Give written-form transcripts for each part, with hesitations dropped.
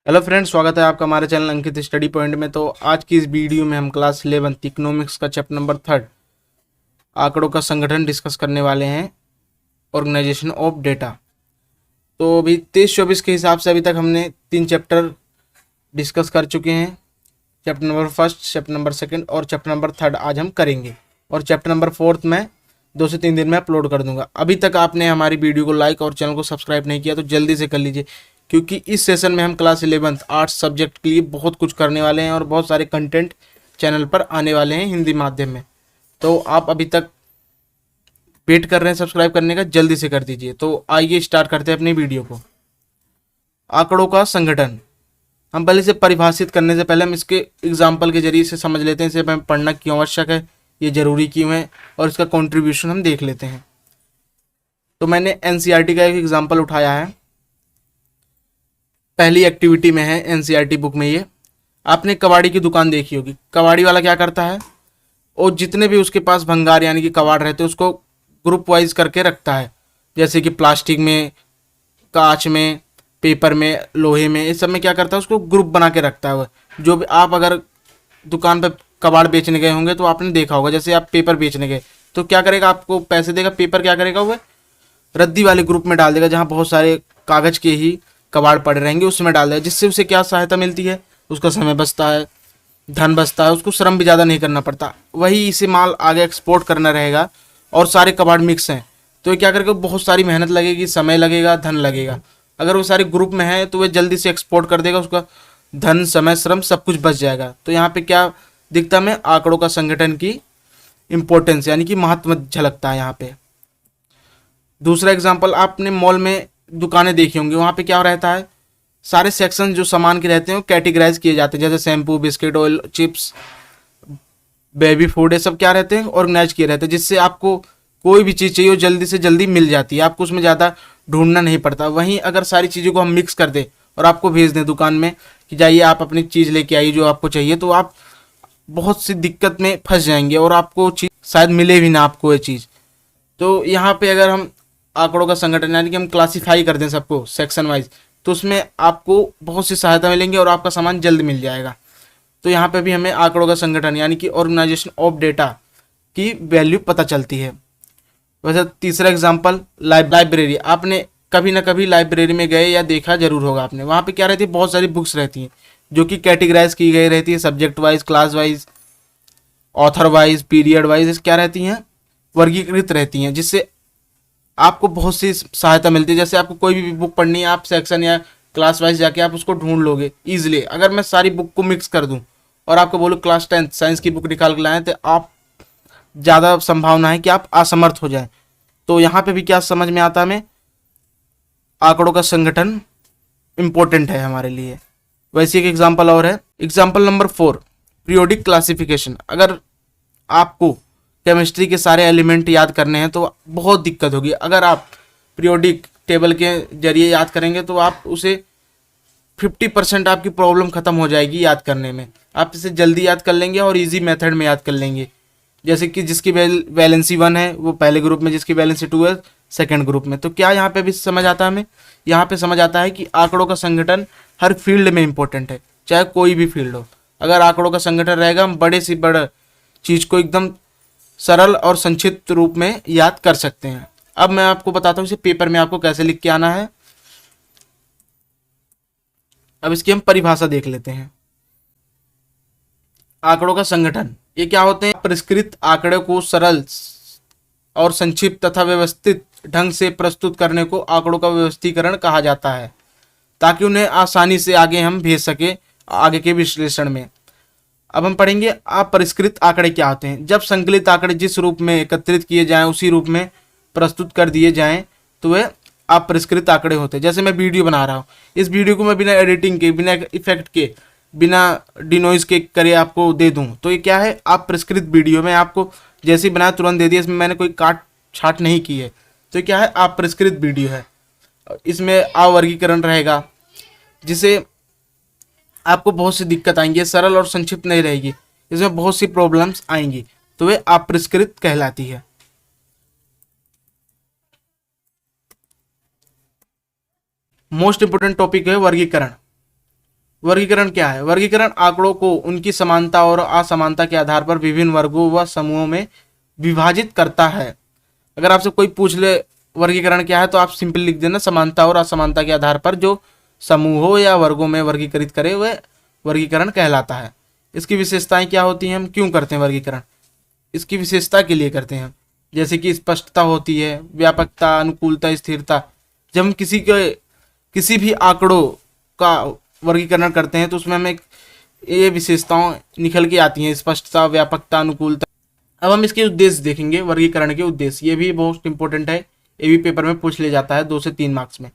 Hello friends, स्वागत है आपका हमारे चैनल अंकित स्टडी पॉइंट में। तो आज की इस वीडियो में हम क्लास 11 इकोनॉमिक्स का चैप्टर नंबर 3 आंकड़ों का संगठन डिस्कस करने वाले हैं, ऑर्गेनाइजेशन ऑफ डेटा। तो अभी 23-24 के हिसाब से अभी तक हमने 3 चैप्टर डिस्कस कर चुके हैं। चैप्टर नंबर 1, चैप्टर नंबर 2 और चैप्टर नंबर 3 आज हम करेंगे, और चैप्टर नंबर 4 मैं 2 से 3 दिन में अपलोड कर दूंगा। अभी तक आपने हमारी वीडियो को लाइक और चैनल को सब्सक्राइब नहीं किया तो जल्दी से कर लीजिए, क्योंकि इस सेशन में हम क्लास 11 आर्ट्स सब्जेक्ट के लिए बहुत कुछ करने वाले हैं और बहुत सारे कंटेंट चैनल पर आने वाले हैं हिंदी माध्यम में। तो आप अभी तक वेट कर रहे हैं सब्सक्राइब करने का, जल्दी से कर दीजिए। तो आइए स्टार्ट करते हैं अपनी वीडियो को। आंकड़ों का संगठन, हम पहले से परिभाषित करने से पहले हम इसके एग्जाम्पल के जरिए से समझ लेते हैं, इसे हमें पढ़ना क्यों आवश्यक है, ये जरूरी क्यों है, और इसका कंट्रीब्यूशन हम देख लेते हैं। तो मैंने एनसीईआरटी का एक एग्जाम्पल उठाया है, पहली एक्टिविटी में है एनसीईआरटी बुक में। ये आपने कबाड़ी की दुकान देखी होगी। कबाड़ी वाला क्या करता है, और जितने भी उसके पास भंगार यानी कि कबाड़ रहते हैं उसको ग्रुप वाइज करके रखता है, जैसे कि प्लास्टिक में, कांच में, पेपर में, लोहे में, इस सब में क्या करता है उसको ग्रुप बना के रखता है। वह जो भी आप अगर दुकान पर कबाड़ बेचने गए होंगे तो आपने देखा होगा, जैसे आप पेपर बेचने गए तो क्या करेगा, आपको पैसे देगा, पेपर क्या करेगा वह रद्दी वाले ग्रुप में डाल देगा, जहाँ बहुत सारे कागज के ही कबाड़ पड़े रहेंगे उसमें डाल देगा। जिससे उसे क्या सहायता मिलती है, उसका समय बचता है, धन बचता है, उसको श्रम भी ज़्यादा नहीं करना पड़ता। वही इसे माल आगे एक्सपोर्ट करना रहेगा और सारे कबाड़ मिक्स हैं तो ये क्या करेगा, बहुत सारी मेहनत लगेगी, समय लगेगा, धन लगेगा। अगर वो सारे ग्रुप में है तो वह जल्दी से एक्सपोर्ट कर देगा, उसका धन, समय, श्रम सब कुछ बच जाएगा। तो यहाँ पे क्या दिखता है, हमें आंकड़ों का संगठन की इंपॉर्टेंस यानी कि महत्व झलकता है यहाँ पे। दूसरा एग्जाम्पल, आपने मॉल में दुकानें देखी होंगी, वहाँ पे क्या रहता है, सारे सेक्शन जो सामान के रहते हैं वो कैटेगराइज किए जाते हैं, जैसे shampoo, biscuit, oil, chips, baby food, ये सब क्या रहते हैं ऑर्गेनाइज किए रहते हैं, जिससे आपको कोई भी चीज़ चाहिए वो जल्दी से जल्दी मिल जाती है, आपको उसमें ज़्यादा ढूंढना नहीं पड़ता। वहीं अगर सारी चीज़ों को हम मिक्स कर दें और आपको भेज दें दुकान में कि जाइए आप अपनी चीज़ लेके आइए जो आपको चाहिए, तो आप बहुत सी दिक्कत में फंस जाएंगे और आपको चीज़ शायद मिले भी ना आपको ये चीज़। तो यहाँ पे अगर हम आंकड़ों का संगठन यानी कि हम क्लासिफाई कर दें सबको सेक्शन वाइज, तो उसमें आपको बहुत सी सहायता मिलेंगी और आपका सामान जल्द मिल जाएगा। तो यहाँ पे भी हमें आंकड़ों का संगठन यानी कि ऑर्गेनाइजेशन ऑफ डेटा की वैल्यू पता चलती है। वैसे तीसरा एग्जांपल, लाइब्रेरी। आपने कभी ना कभी लाइब्रेरी में गए या देखा जरूर होगा आपने, वहाँ पे क्या रहती है, बहुत सारी बुक्स रहती हैं जो कि कैटेगराइज की गई रहती है, subject wise, class wise, author wise, period wise, क्या रहती हैं, वर्गीकृत रहती हैं, जिससे आपको बहुत सी सहायता मिलती है। जैसे आपको कोई भी बुक पढ़नी है, आप सेक्शन या क्लास वाइज जाके आप उसको ढूंढ लोगे ईजिली। अगर मैं सारी बुक को मिक्स कर दूं और आपको बोलूँ क्लास 10 साइंस की बुक निकाल के लाएं, तो आप ज़्यादा संभावना है कि आप असमर्थ हो जाएं। तो यहाँ पे भी क्या समझ में आता है, हमें आंकड़ों का संगठन इंपॉर्टेंट है हमारे लिए। वैसे एक एग्जाम्पल और है, एग्जाम्पल नंबर 4, पीरियोडिक क्लासिफिकेशन। अगर आपको केमिस्ट्री के सारे एलिमेंट याद करने हैं तो बहुत दिक्कत होगी। अगर आप पीरियोडिक टेबल के जरिए याद करेंगे तो आप उसे 50% आपकी प्रॉब्लम खत्म हो जाएगी याद करने में। आप इसे जल्दी याद कर लेंगे और इजी मेथड में याद कर लेंगे। जैसे कि जिसकी वैलेंसी 1 है वो पहले ग्रुप में, जिसकी वैलेंसी 2 है सेकेंड ग्रुप में। तो क्या यहाँ पे भी समझ आता है हमें, यहाँ पे समझ आता है कि आंकड़ों का संगठन हर फील्ड में इंपॉर्टेंट है, चाहे कोई भी फील्ड हो। अगर आंकड़ों का संगठन रहेगा, हम बड़े से बड़ा चीज़ को एकदम सरल और संक्षिप्त रूप में याद कर सकते हैं। अब मैं आपको बताता हूँ इसे पेपर में आपको कैसे लिख के आना है। अब इसकी हम परिभाषा देख लेते हैं। आंकड़ों का संगठन ये क्या होते हैं, परिष्कृत आंकड़े को सरल और संक्षिप्त तथा व्यवस्थित ढंग से प्रस्तुत करने को आंकड़ों का व्यवस्थीकरण कहा जाता है, ताकि उन्हें आसानी से आगे हम भेज सके आगे के विश्लेषण में। अब हम पढ़ेंगे अपरिष्कृत आंकड़े क्या होते हैं। जब संकलित आंकड़े जिस रूप में एकत्रित किए जाएं उसी रूप में प्रस्तुत कर दिए जाएं तो वे अपरिष्कृत आंकड़े होते हैं। जैसे मैं वीडियो बना रहा हूँ, इस वीडियो को मैं बिना एडिटिंग के, बिना इफेक्ट के, बिना डिनोइज के करे आपको दे दूँ तो ये क्या है, अपरिष्कृत वीडियो। मैं आपको जैसे ही बनाया तुरंत दे दिया, इसमें मैंने कोई काट छाट नहीं की है, तो ये क्या है, अपरिष्कृत वीडियो है। इसमें अवर्गीकरण रहेगा, जिसे आपको बहुत सी दिक्कत आएंगी, सरल और संक्षिप्त नहीं रहेगी, इसमें बहुत सी प्रॉब्लम्स आएंगी, तो वे अपरिष्कृत कहलाती है। मोस्ट इंपोर्टेंट टॉपिक है वर्गीकरण। वर्गीकरण क्या है? वर्गीकरण आंकड़ों को उनकी समानता और असमानता के आधार पर विभिन्न वर्गों व समूहों में विभाजित करता है। अगर आपसे कोई पूछ ले वर्गीकरण क्या है, तो आप सिंपल लिख देना समानता और असमानता के आधार पर जो समूहों या वर्गों में वर्गीकृत करे वह वर्गीकरण कहलाता है। इसकी विशेषताएं क्या होती हैं? हम क्यों करते हैं वर्गीकरण? इसकी विशेषता के लिए करते हैं, जैसे कि स्पष्टता होती है, व्यापकता, अनुकूलता, स्थिरता। जब हम किसी भी आंकड़ों का वर्गीकरण करते हैं तो उसमें हमें ये विशेषताएं निकल के आती हैं, स्पष्टता, व्यापकता, अनुकूलता। अब हम इसके उद्देश्य देखेंगे, वर्गीकरण के उद्देश्य। ये भी बहुत इंपॉर्टेंट है, ये भी पेपर में पूछ ले जाता है 2 से 3 मार्क्स में।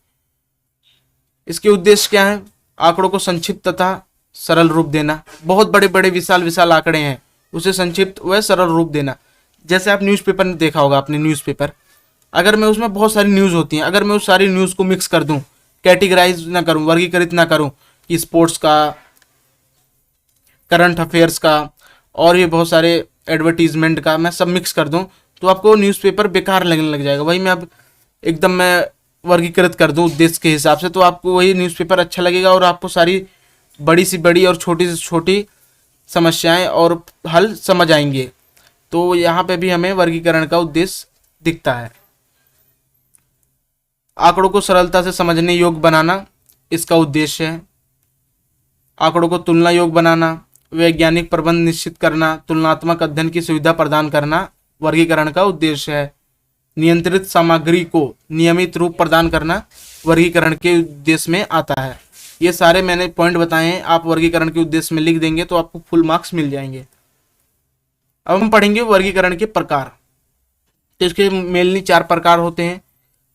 इसके उद्देश्य क्या है? आंकड़ों को संक्षिप्त तथा सरल रूप देना। बहुत बड़े बड़े विशाल विशाल आंकड़े हैं, उसे संक्षिप्त व सरल रूप देना। जैसे आप न्यूज़पेपर में देखा होगा, आपने न्यूज़पेपर, अगर मैं उसमें बहुत सारी न्यूज़ होती हैं, अगर मैं उस सारी न्यूज़ को मिक्स कर दूं, कैटेगराइज ना करूं, वर्गीकृत ना करूं कि स्पोर्ट्स का, करंट अफेयर्स का और ये बहुत सारे एडवर्टीजमेंट का, मैं सब मिक्स कर दूं, तो आपको न्यूज़पेपर बेकार लगने लग जाएगा। वही मैं अब एकदम मैं वर्गीकृत कर दूं उद्देश्य के हिसाब से, तो आपको वही न्यूज़पेपर अच्छा लगेगा और आपको सारी बड़ी सी बड़ी और छोटी से छोटी समस्याएं और हल समझ आएंगे। तो यहाँ पे भी हमें वर्गीकरण का उद्देश्य दिखता है। आंकड़ों को सरलता से समझने योग्य बनाना इसका उद्देश्य है। आंकड़ों को तुलना योग्य बनाना, वैज्ञानिक प्रबंध निश्चित करना, तुलनात्मक अध्ययन की सुविधा प्रदान करना वर्गीकरण का उद्देश्य है। नियंत्रित सामग्री को नियमित रूप प्रदान करना वर्गीकरण के उद्देश्य में आता है। ये सारे मैंने पॉइंट बताए हैं, आप वर्गीकरण के उद्देश्य में लिख देंगे तो आपको फुल मार्क्स मिल जाएंगे। अब हम पढ़ेंगे वर्गीकरण के प्रकार। तो इसके मेनली 4 प्रकार होते हैं: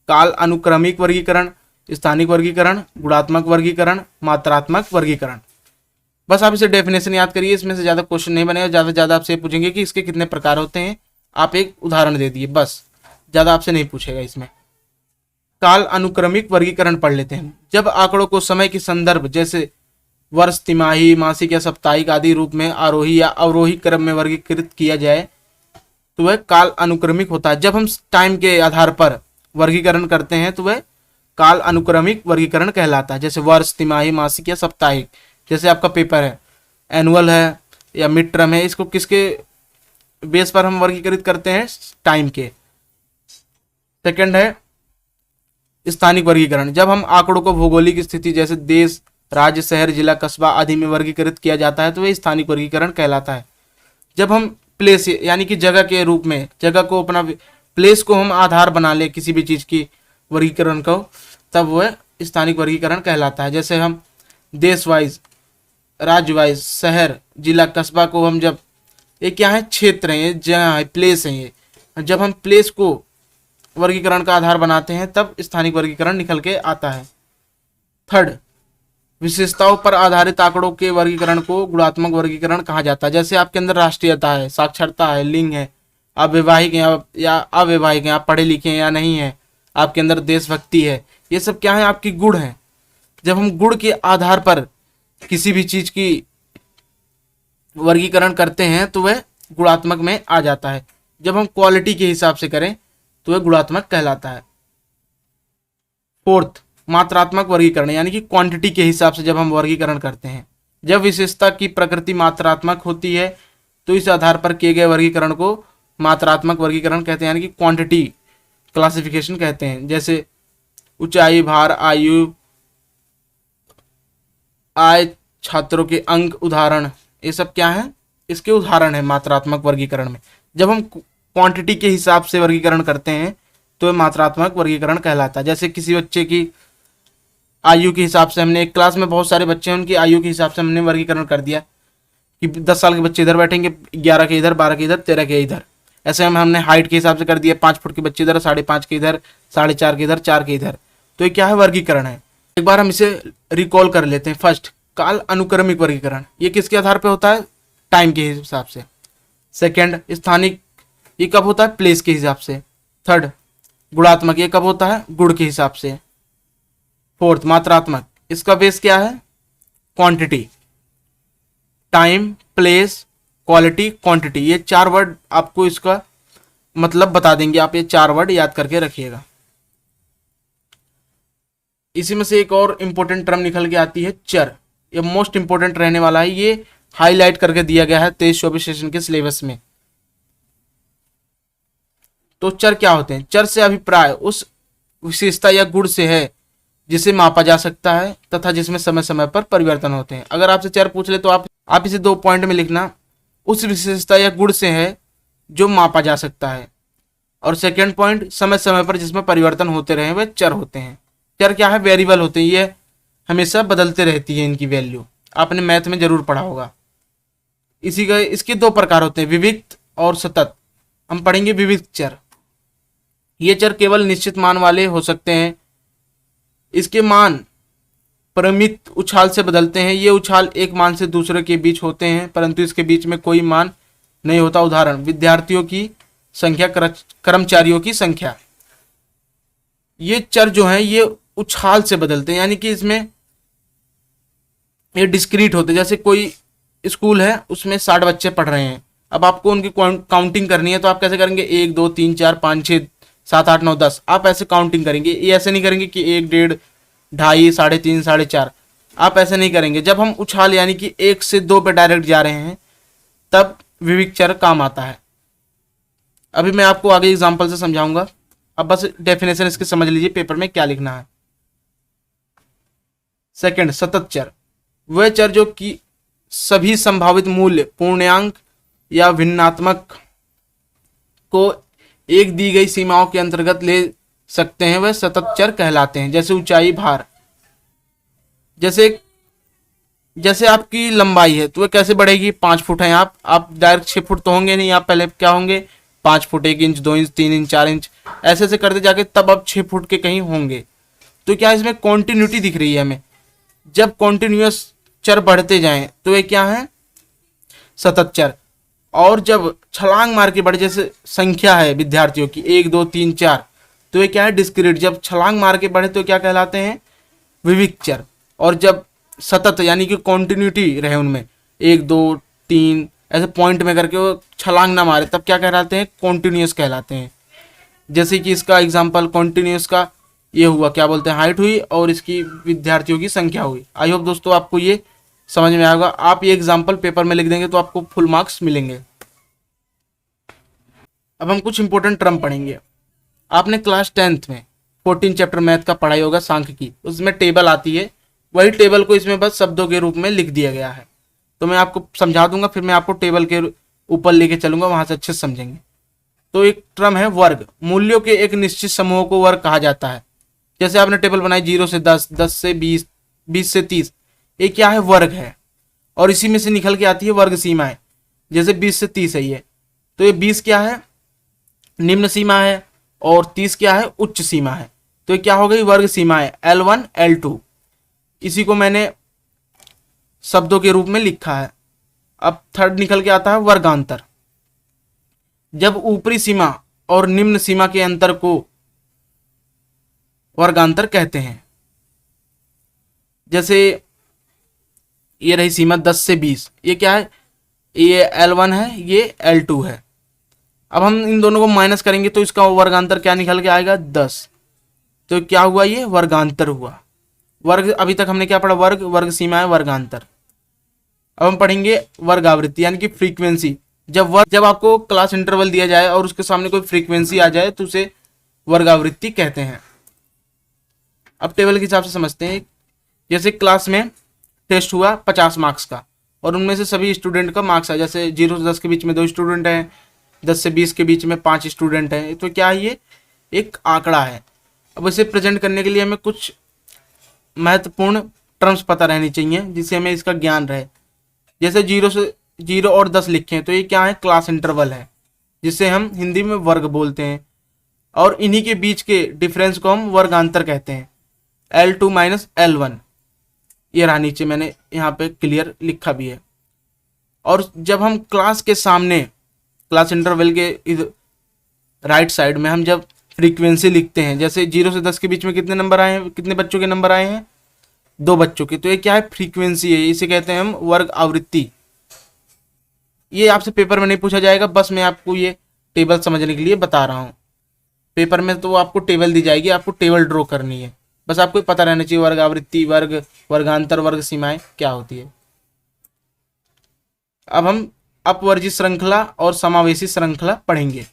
काल अनुक्रमिक वर्गीकरण, स्थानिक वर्गीकरण, गुणात्मक वर्गीकरण, मात्रात्मक वर्गीकरण। बस आप इसे डेफिनेशन याद करिए, इसमें से ज़्यादा क्वेश्चन नहीं बनेगा। ज़्यादा से ज़्यादा आपसे पूछेंगे कि इसके कितने प्रकार होते हैं, आप एक उदाहरण दे दिए, बस, ज़्यादा आपसे नहीं पूछेगा इसमें। काल अनुक्रमिक वर्गीकरण पढ़ लेते हैं। जब आंकड़ों को समय के संदर्भ जैसे वर्ष, तिमाही, मासिक या साप्ताहिक आदि रूप में आरोही या अवरोही क्रम में वर्गीकृत किया जाए तो वह काल अनुक्रमिक होता है। जब हम टाइम के आधार पर वर्गीकरण करते हैं तो वह काल अनुक्रमिक वर्गीकरण कहलाता है। जैसे वर्ष, तिमाही, मासिक या साप्ताहिक। जैसे आपका पेपर है, एनुअल है या मिड टर्म है, इसको किसके बेस पर हम वर्गीकृत करते हैं? टाइम के। सेकंड है स्थानिक वर्गीकरण। जब हम आंकड़ों को भौगोलिक स्थिति जैसे देश, राज्य, शहर, जिला, कस्बा आदि में वर्गीकृत किया जाता है तो वह स्थानिक वर्गीकरण कहलाता है। जब हम प्लेस यानी कि जगह के रूप में, जगह को अपना प्लेस को हम आधार बना ले किसी भी चीज़ की वर्गीकरण को, तब वह स्थानिक वर्गीकरण कहलाता है। जैसे हम देश वाइज, राज्य वाइज, शहर, जिला, कस्बा को हम जब, ये क्या है? क्षेत्र है, ये जगह है, प्लेस है ये। जब हम प्लेस को वर्गीकरण का आधार बनाते हैं तब स्थानिक वर्गीकरण निकल के आता है। थर्ड, विशेषताओं पर आधारित आंकड़ों के वर्गीकरण को गुणात्मक वर्गीकरण कहा जाता है। जैसे आपके अंदर राष्ट्रीयता है, साक्षरता है, लिंग है, आप वैवाहिक हैं या अवैवाहिक हैं, आप पढ़े लिखे हैं या नहीं हैं, आपके अंदर देशभक्ति है, ये सब क्या है? आपकी गुण है। जब हम गुण के आधार पर किसी भी चीज की वर्गीकरण करते हैं तो वह गुणात्मक में आ जाता है। जब हम क्वालिटी के हिसाब से करें तो वह गुणात्मक कहलाता है। फोर्थ, मात्रात्मक वर्गीकरण यानी कि क्वांटिटी के हिसाब से जब हम वर्गीकरण करते हैं। जब विशेषता की प्रकृति मात्रात्मक होती है तो इस आधार पर किए गए वर्गीकरण को मात्रात्मक वर्गीकरण कहते हैं, यानी कि क्वांटिटी क्लासिफिकेशन कहते हैं। जैसे ऊंचाई, भार, आयु, आय, छात्रों के अंक, उदाहरण, ये सब क्या है? इसके उदाहरण है मात्रात्मक वर्गीकरण में। जब हम क्वांटिटी के हिसाब से वर्गीकरण करते हैं तो मात्रात्मक वर्गीकरण कहलाता है। जैसे किसी बच्चे की आयु के हिसाब से, हमने एक क्लास में बहुत सारे बच्चे हैं, उनकी आयु के हिसाब से हमने वर्गीकरण कर दिया कि 10 साल के बच्चे इधर बैठेंगे, 11 के इधर, 12 के इधर, 13 के इधर। ऐसे हमने हाइट के हिसाब से कर दिया, 5 फुट के बच्चे इधर, 5.5 के इधर, 4.5 के इधर, 4 के इधर। तो ये क्या है? वर्गीकरण है। एक बार हम इसे रिकॉल कर लेते हैं। फर्स्ट, काल अनुक्रमिक वर्गीकरण, ये किसके आधार पर होता है? टाइम के हिसाब से। सेकेंड, स्थानिक, ये कब होता है? प्लेस के हिसाब से। थर्ड, गुणात्मक, ये कब होता है? गुण के हिसाब से। फोर्थ, मात्रात्मक, इसका बेस क्या है? Quantity. Time, place, quality, quantity, ये 4 वर्ड आपको इसका मतलब बता देंगे। आप ये 4 वर्ड याद करके रखिएगा। इसी में से एक और इंपॉर्टेंट टर्म निकल के आती है चर। ये मोस्ट इंपॉर्टेंट रहने वाला है, ये हाईलाइट करके दिया गया है 23-24 सेशन के सिलेबस में। तो चर क्या होते हैं? चर से अभिप्राय उस विशेषता या गुण से है जिसे मापा जा सकता है तथा जिसमें समय समय पर परिवर्तन होते हैं। अगर आपसे चर पूछ ले तो आप इसे 2 पॉइंट में लिखना, उस विशेषता या गुण से है जो मापा जा सकता है, और सेकंड पॉइंट समय समय पर जिसमें परिवर्तन होते रहे वे चर होते हैं। चर क्या है? वेरिएबल होते हैं, ये हमेशा बदलते रहती है इनकी वैल्यू, आपने मैथ में जरूर पढ़ा होगा। इसके 2 प्रकार होते हैं, विविक्त और सतत। हम पढ़ेंगे विविक्त चर। ये चर केवल निश्चित मान वाले हो सकते हैं, इसके मान परिमित उछाल से बदलते हैं। ये उछाल एक मान से दूसरे के बीच होते हैं, परंतु इसके बीच में कोई मान नहीं होता। उदाहरण, विद्यार्थियों की संख्या, कर्मचारियों की संख्या। ये चर जो है ये उछाल से बदलते हैं, यानी कि इसमें ये डिस्क्रीट होते हैं। जैसे कोई स्कूल है, उसमें 60 बच्चे पढ़ रहे हैं, अब आपको उनकी काउंटिंग करनी है, तो आप कैसे करेंगे? 1 2 3 4 5 6 7 8 9 10, आप ऐसे काउंटिंग करेंगे। ये ऐसे नहीं करेंगे कि 1 1.5 2.5 3.5 4.5, आप ऐसे नहीं करेंगे। जब हम उछाल यानी कि 1 से 2 पे डायरेक्ट जा रहे हैं तब विविक्त चर काम आता है। अभी मैं आपको आगे एग्जांपल से समझाऊंगा, अब बस डेफिनेशन इसके समझ लीजिए पेपर में क्या लिखना है। सेकंड, सतत चर, वह चर जो कि सभी संभावित मूल्य, पूर्णांक या भिन्नात्मक को एक दी गई सीमाओं के अंतर्गत ले सकते हैं, वह सतत चर कहलाते हैं। जैसे ऊंचाई, भार। जैसे आपकी लंबाई है तो वह कैसे बढ़ेगी? 5 फुट है आप डायरेक्ट 6 फुट तो होंगे नहीं, आप पहले क्या होंगे? 5 foot, 1 inch, 2 inch, 3 inch, 4 inch, ऐसे ऐसे करते जाके तब आप 6 फुट के कहीं होंगे। तो क्या इसमें कॉन्टिन्यूटी दिख रही है हमें? जब कॉन्टिन्यूअस चर बढ़ते जाएं तो ये क्या है? सतत चर। और जब छलांग मार के बढ़े, जैसे संख्या है विद्यार्थियों की 1 2 3 4, तो ये क्या है? डिस्क्रीट। जब छलांग मार के बढ़े तो क्या कहलाते हैं? विविक्त चर। और जब सतत यानी कि कॉन्टिन्यूटी रहे उनमें 1 2 3 ऐसे पॉइंट में करके वो छलांग ना मारे, तब क्या कहलाते हैं? कॉन्टिन्यूअस कहलाते हैं। जैसे कि इसका एग्जाम्पल कॉन्टिन्यूअस का ये हुआ, क्या बोलते हैं? हाइट हुई और इसकी विद्यार्थियों की संख्या हुई। आई होप दोस्तों आपको ये समझ में आएगा। आप ये एग्जाम्पल पेपर में लिख देंगे तो आपको फुल मार्क्स मिलेंगे। अब हम कुछ इंपॉर्टेंट टर्म पढ़ेंगे। आपने क्लास 10th में 14 चैप्टर मैथ का पढ़ाई होगा, सांख्य की, उसमें टेबल आती है, वही टेबल को इसमें बस शब्दों के रूप में लिख दिया गया है। तो मैं आपको समझा दूंगा, फिर मैं आपको टेबल के ऊपर लेके चलूंगा, वहां से अच्छे से समझेंगे। तो एक टर्म है वर्ग। मूल्यों के एक निश्चित समूह को वर्ग कहा जाता है। जैसे आपने टेबल बनाई 0 से 10, 10 से 20, 20 से 30, ये क्या है? वर्ग है। और इसी में से निकल के आती है वर्ग सीमाएं। जैसे 20 से 30 है ये, तो ये 20 क्या है? निम्न सीमा है, और 30 क्या है? उच्च सीमा है। तो ये क्या हो गई? वर्ग सीमाएं L1 L2। इसी को मैंने शब्दों के रूप में लिखा है। अब थर्ड निकल के आता है वर्गांतर। जब ऊपरी सीमा और निम्न सीमा के अंतर को वर्गांतर कहते हैं। जैसे ये रही सीमा 10 से 20, ये क्या है? ये L1 है, ये L2 है। अब हम इन दोनों को माइनस करेंगे तो इसका वर्गांतर क्या निकल के आएगा? 10। तो क्या हुआ? ये वर्गांतर हुआ। वर्ग, अभी तक हमने क्या पढ़ा? वर्ग, वर्ग सीमा है, वर्गांतर। अब हम पढ़ेंगे वर्ग आवृत्ति यानी कि फ्रीक्वेंसी। जब आपको क्लास इंटरवल दिया जाए और उसके सामने कोई फ्रीक्वेंसी आ जाए तो उसे वर्ग आवृत्ति कहते हैं। अब टेबल के हिसाब से समझते हैं। जैसे क्लास में टेस्ट हुआ 50 मार्क्स का, और उनमें से सभी स्टूडेंट का मार्क्स है। जैसे 0 से 10 के बीच में 2 स्टूडेंट हैं, 10 से 20 के बीच में 5 स्टूडेंट हैं। तो क्या है? ये एक आंकड़ा है। अब इसे प्रेजेंट करने के लिए हमें कुछ महत्वपूर्ण टर्म्स पता रहनी चाहिए जिससे हमें इसका ज्ञान रहे। जैसे 0 और 10 लिखे, तो ये क्या है? क्लास इंटरवल है, जिसे हम हिंदी में वर्ग बोलते हैं। और इन्हीं के बीच के डिफरेंस को हम वर्गांतर कहते हैं, L2 माइनस L1। ये रहा नीचे, मैंने यहाँ पे क्लियर लिखा भी है। और जब हम क्लास के सामने, क्लास इंटरवल के राइट साइड में हम जब फ्रीक्वेंसी लिखते हैं, जैसे 0 से 10 के बीच में कितने नंबर आए हैं? कितने बच्चों के नंबर आए हैं? 2 बच्चों के। तो ये क्या है? फ्रीक्वेंसी है, इसे कहते हैं हम वर्ग आवृत्ति। ये आपसे पेपर में नहीं पूछा जाएगा, बस मैं आपको ये टेबल समझने के लिए बता रहा हूँ। पेपर में तो आपको टेबल दी जाएगी, आपको टेबल ड्रॉ करनी है, बस आपको पता रहना चाहिए वर्ग आवृत्ति, वर्ग, वर्गांतर, वर्ग सीमाएं क्या होती है। अब हम अपवर्जित श्रृंखला और समावेशी श्रृंखला पढ़ेंगे।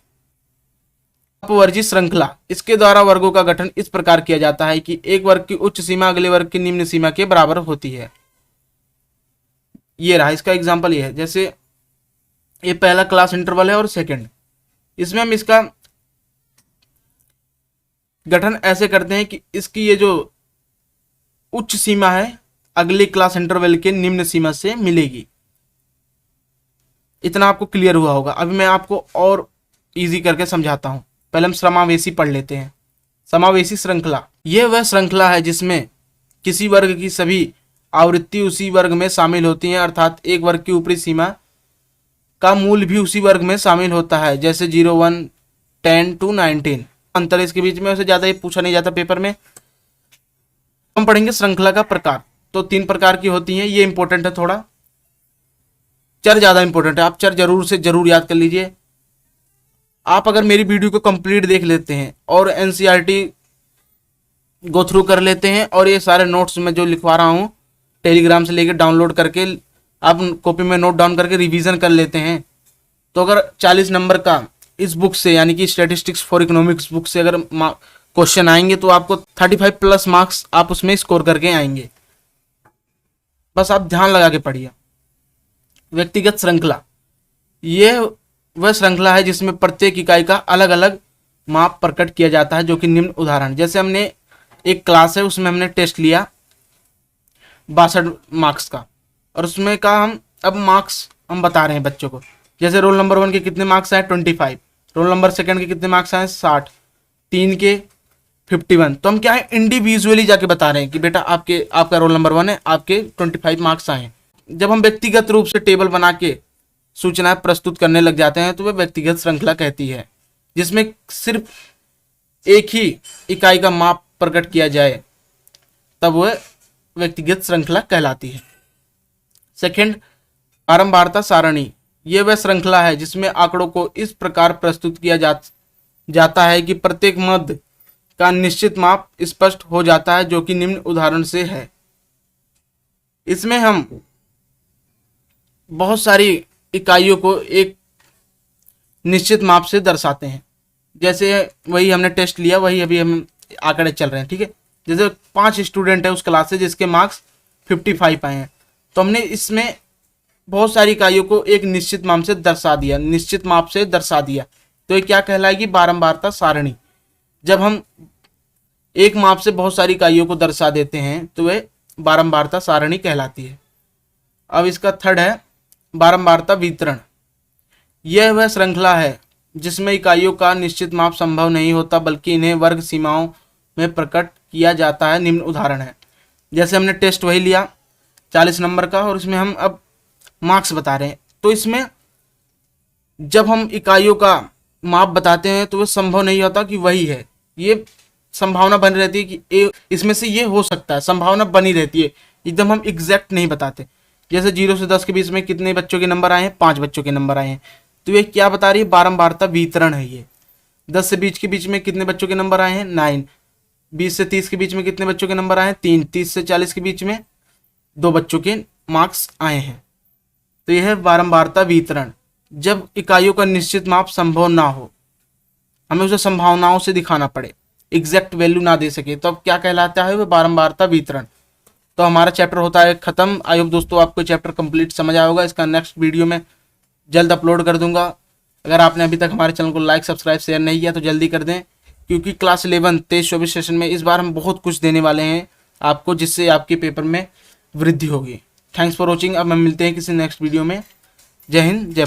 अपवर्जित श्रृंखला, इसके द्वारा वर्गों का गठन इस प्रकार किया जाता है कि एक वर्ग की उच्च सीमा अगले वर्ग की निम्न सीमा के बराबर होती है। ये रहा इसका एग्जाम्पल, ये है जैसे ये पहला क्लास इंटरवल है और सेकंड, इसमें हम इसका गठन ऐसे करते हैं कि इसकी ये जो उच्च सीमा है अगले क्लास इंटरवल के निम्न सीमा से मिलेगी। इतना आपको क्लियर हुआ होगा। अभी मैं आपको और इजी करके समझाता हूं। पहले हम समावेशी पढ़ लेते हैं। समावेशी श्रृंखला, यह वह श्रृंखला है जिसमें किसी वर्ग की सभी आवृत्ति उसी वर्ग में शामिल होती हैं, अर्थात एक वर्ग की ऊपरी सीमा का मूल भी उसी वर्ग में शामिल होता है, जैसे 0, 1, 10 to 19। अंतर इसके बीच में, उससे ज्यादा ये पूछा नहीं जाता पेपर में। हम पढ़ेंगे श्रृंखला का प्रकार। तो 3 प्रकार की होती हैं, ये इंपॉर्टेंट है थोड़ा। चर ज्यादा इंपॉर्टेंट है, आप चर जरूर से जरूर याद कर लीजिए। आप अगर मेरी वीडियो को कंप्लीट देख लेते हैं और एनसीईआरटी गो थ्रू कर लेते हैं और ये सारे नोट्स मैं जो लिखवा रहा हूँ टेलीग्राम से लेकर डाउनलोड करके आप कॉपी में नोट डाउन करके रिवीजन कर लेते हैं, तो अगर 40 नंबर का इस बुक से यानी कि स्टैटिस्टिक्स फॉर इकोनॉमिक्स बुक से अगर क्वेश्चन आएंगे तो आपको 35 प्लस मार्क्स आप उसमें स्कोर करके आएंगे। बस आप ध्यान लगा के पढ़िए। व्यक्तिगत श्रृंखला, ये वह श्रृंखला है जिसमें प्रत्येक इकाई का अलग अलग माप प्रकट किया जाता है, जो कि निम्न उदाहरण, जैसे हमने एक क्लास है उसमें हमने टेस्ट लिया 62 मार्क्स का, और उसमें का हम अब मार्क्स हम बता रहे हैं बच्चों को। जैसे रोल नंबर 1 के कितने मार्क्स आए 25, रोल नंबर 2 के कितने मार्क्स आए 60, 3 के 51। तो हम क्या है इंडिविजुअली जाके बता रहे हैं कि बेटा आपका रोल नंबर 1 है, आपके 25 मार्क्स आए। जब हम व्यक्तिगत रूप से टेबल बना के सूचनाएं प्रस्तुत करने लग जाते हैं तो वह व्यक्तिगत श्रृंखला कहती है, जिसमें सिर्फ एक ही इकाई का माप प्रकट किया जाए तब वह व्यक्तिगत श्रृंखला कहलाती है। सेकंड, बारंबारता सारणी, यह वह श्रृंखला है जिसमें आंकड़ों को इस प्रकार प्रस्तुत किया जाता है कि प्रत्येक मध्य का निश्चित माप स्पष्ट हो जाता है, जो कि निम्न उदाहरण से है। इसमें हम बहुत सारी इकाइयों को एक निश्चित माप से दर्शाते हैं। जैसे वही हमने टेस्ट लिया, वही अभी हम आंकड़े चल रहे हैं, ठीक है। जैसे 5 स्टूडेंट है उस क्लास से जिसके मार्क्स 55 आए हैं, तो हमने इसमें बहुत सारी इकाइयों को एक निश्चित माप से दर्शा दिया, तो ये क्या कहलाएगी, बारंबारता सारणी। जब हम एक माप से बहुत सारी इकाइयों को दर्शा देते हैं तो वह बारंबारता सारणी कहलाती है। अब इसका थर्ड है बारंबारता वितरण, यह वह श्रृंखला है जिसमें इकाइयों का निश्चित माप संभव नहीं होता, बल्कि इन्हें वर्ग सीमाओं में प्रकट किया जाता है। निम्न उदाहरण है, जैसे हमने टेस्ट वही लिया 40 नंबर का और इसमें हम अब मार्क्स बता रहे हैं, तो इसमें जब हम इकाइयों का माप बताते हैं तो वह संभव नहीं होता कि वही है, ये संभावना बनी रहती है कि इसमें से ये हो सकता है, संभावना बनी रहती है, एकदम हम एग्जैक्ट नहीं बताते। जैसे 0 से 10 के बीच में कितने बच्चों के नंबर आए हैं, 5 बच्चों के नंबर आए हैं, तो ये क्या बता रही है, बारंबारता वितरण है ये। 10 से 20 के बीच में कितने बच्चों के नंबर आए हैं 9, 20 से 30 के बीच में कितने बच्चों के नंबर आए हैं 3, 30 से 40 के बीच में 2 बच्चों के मार्क्स आए हैं। तो यह है बारंबारता वितरण, जब इकाइयों का निश्चित माप संभव ना हो, हमें उसे संभावनाओं से दिखाना पड़े, एग्जैक्ट वैल्यू ना दे सके, तो अब क्या कहलाता है, वह बारंबारता वितरण। तो हमारा चैप्टर होता है खत्म। आई होप दोस्तों आपको चैप्टर कंप्लीट समझ आया होगा। इसका नेक्स्ट वीडियो में जल्द अपलोड कर दूंगा। अगर आपने अभी तक हमारे चैनल को लाइक, सब्सक्राइब, शेयर नहीं किया तो जल्दी कर दें, क्योंकि क्लास 11 23-24 सेशन में इस बार हम बहुत कुछ देने वाले हैं आपको, जिससे आपके पेपर में वृद्धि होगी। Thanks for watching. अब हम मिलते हैं किसी नेक्स्ट वीडियो में। जय हिंद, जय